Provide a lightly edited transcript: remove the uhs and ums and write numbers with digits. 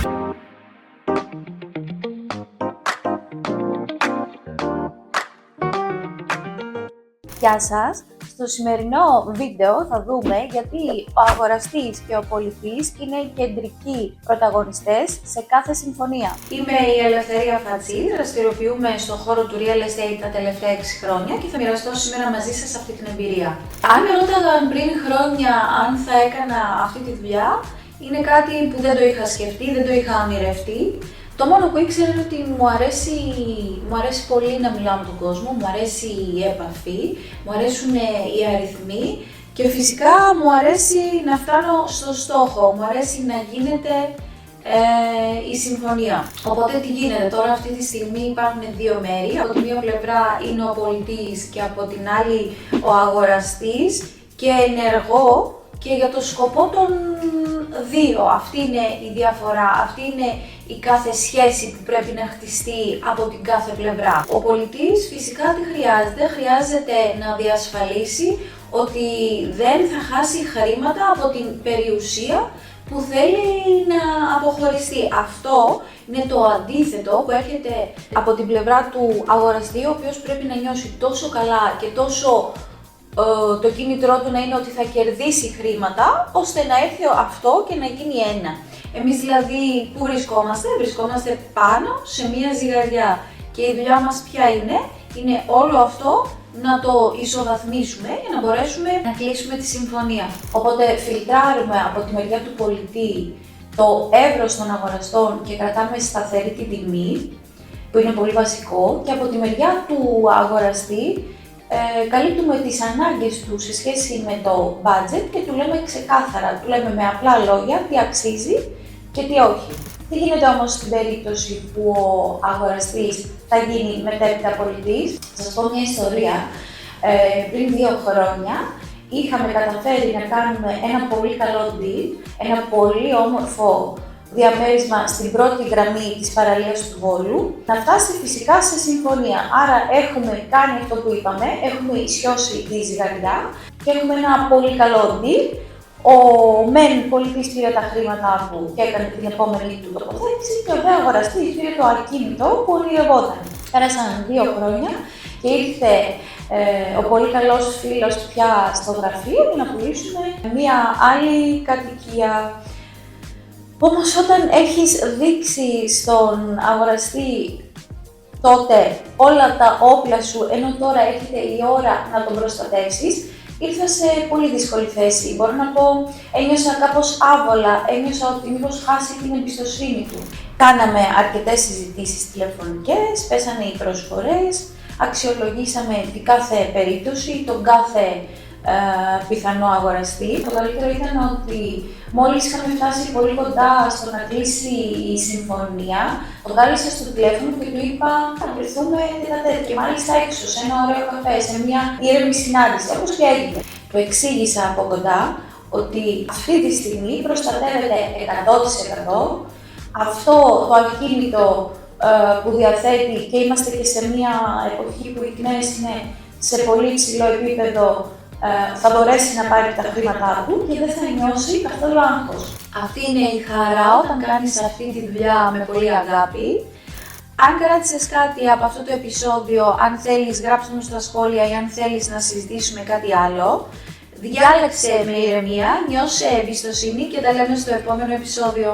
Γεια σας! Στο σημερινό βίντεο θα δούμε γιατί ο αγοραστής και ο πολιτής είναι οι κεντρικοί πρωταγωνιστές σε κάθε συμφωνία. Είμαι η Ελευθερία Φατσή, δραστηριοποιούμε στον χώρο του real estate τα τελευταία 6 χρόνια και θα μοιραστώ σήμερα μαζί σας αυτή την εμπειρία. Αν με ρώταγαν πριν χρόνια αν θα έκανα αυτή τη δουλειά, είναι κάτι που δεν το είχα σκεφτεί, δεν το είχα ονειρευτεί. Το μόνο που ήξερα είναι ότι μου αρέσει πολύ να μιλάω με τον κόσμο, μου αρέσει η επαφή, μου αρέσουν οι αριθμοί και φυσικά μου αρέσει να φτάνω στο στόχο, μου αρέσει να γίνεται η συμφωνία. Οπότε τι γίνεται τώρα, αυτή τη στιγμή υπάρχουν δύο μέρη, από τη μία πλευρά είναι ο πολιτής και από την άλλη ο αγοραστής και ενεργώ και για το σκοπό των δύο. Αυτή είναι η διαφορά, αυτή είναι η κάθε σχέση που πρέπει να χτιστεί από την κάθε πλευρά. Ο πολιτής φυσικά τι χρειάζεται, χρειάζεται να διασφαλίσει ότι δεν θα χάσει χρήματα από την περιουσία που θέλει να αποχωριστεί. Αυτό είναι το αντίθετο που έρχεται από την πλευρά του αγοραστή, ο οποίος πρέπει να νιώσει τόσο καλά και τόσο το κίνητρό του να είναι ότι θα κερδίσει χρήματα, ώστε να έρθει αυτό και να γίνει ένα. Εμείς δηλαδή που βρισκόμαστε πάνω σε μία ζυγαριά και η δουλειά μας ποια είναι όλο αυτό να το ισοβαθμίσουμε για να μπορέσουμε να κλείσουμε τη συμφωνία. Οπότε φιλτράρουμε από τη μεριά του πολιτή το εύρος των αγοραστών και κρατάμε σταθερή την τιμή, που είναι πολύ βασικό, και από τη μεριά του αγοραστή καλύπτουμε τις ανάγκες του σε σχέση με το budget και του λέμε ξεκάθαρα, του λέμε με απλά λόγια τι αξίζει και τι όχι. Τι γίνεται όμως στην περίπτωση που ο αγοραστής θα γίνει μετέπειτα πολιτής? Θα σας πω μια ιστορία. Πριν 2 χρόνια είχαμε καταφέρει να κάνουμε ένα πολύ καλό deal, ένα πολύ όμορφο διαμέρισμα στην πρώτη γραμμή της παραλίας του Βόλου, να φτάσει φυσικά σε συμφωνία. Άρα έχουμε κάνει αυτό που είπαμε, έχουμε ισιώσει τη ζυγαριά και έχουμε ένα πολύ καλό deal. Ο μεν πολιτής πήρε τα χρήματα του και έκανε την επόμενη του τοποθέτηση και ο δε αγοραστής πήρε το ακίνητο που ονειρευόταν. Πέρασαν 2 χρόνια και ήρθε ο πολύ καλός φίλος πια στο γραφείο για να πουλήσουμε μία άλλη κατοικία. Όμως όταν έχεις δείξει στον αγοραστή τότε όλα τα όπλα σου, ενώ τώρα έρχεται η ώρα να τον προστατεύσεις, ήρθα σε πολύ δύσκολη θέση. Μπορώ να πω, ένιωσα κάπως άβολα, ένιωσα ότι μήπως χάσει την εμπιστοσύνη του. Κάναμε αρκετές συζητήσεις τηλεφωνικές, πέσανε οι προσφορές, αξιολογήσαμε την κάθε περίπτωση, τον κάθε πιθανό αγοραστή. Το καλύτερο ήταν ότι μόλις είχαμε φτάσει πολύ κοντά στο να κλείσει η συμφωνία, τον κάλεσα στο τηλέφωνο και του είπα να βρεθούμε τέτα-τέτα και μάλιστα έξω, σε ένα ωραίο καφέ, σε μια ήρεμη συνάντηση, όπως και έγινε. Του εξήγησα από κοντά ότι αυτή τη στιγμή προστατεύεται 100% αυτό το ακίνητο που διαθέτει και είμαστε και σε μια εποχή που οι τιμές είναι σε πολύ υψηλό επίπεδο, θα μπορέσει να πάρει τα χρήματά του και δεν θα νιώσει καθόλου άγχος. Αυτή είναι η χαρά όταν κάνεις αυτή τη δουλειά με πολύ αγάπη. Αν κράτησες κάτι από αυτό το επεισόδιο, αν θέλεις γράψτε μου στα σχόλια ή αν θέλεις να συζητήσουμε κάτι άλλο. Διάλεξε με ηρεμία, νιώσε εμπιστοσύνη και τα λέμε στο επόμενο επεισόδιο.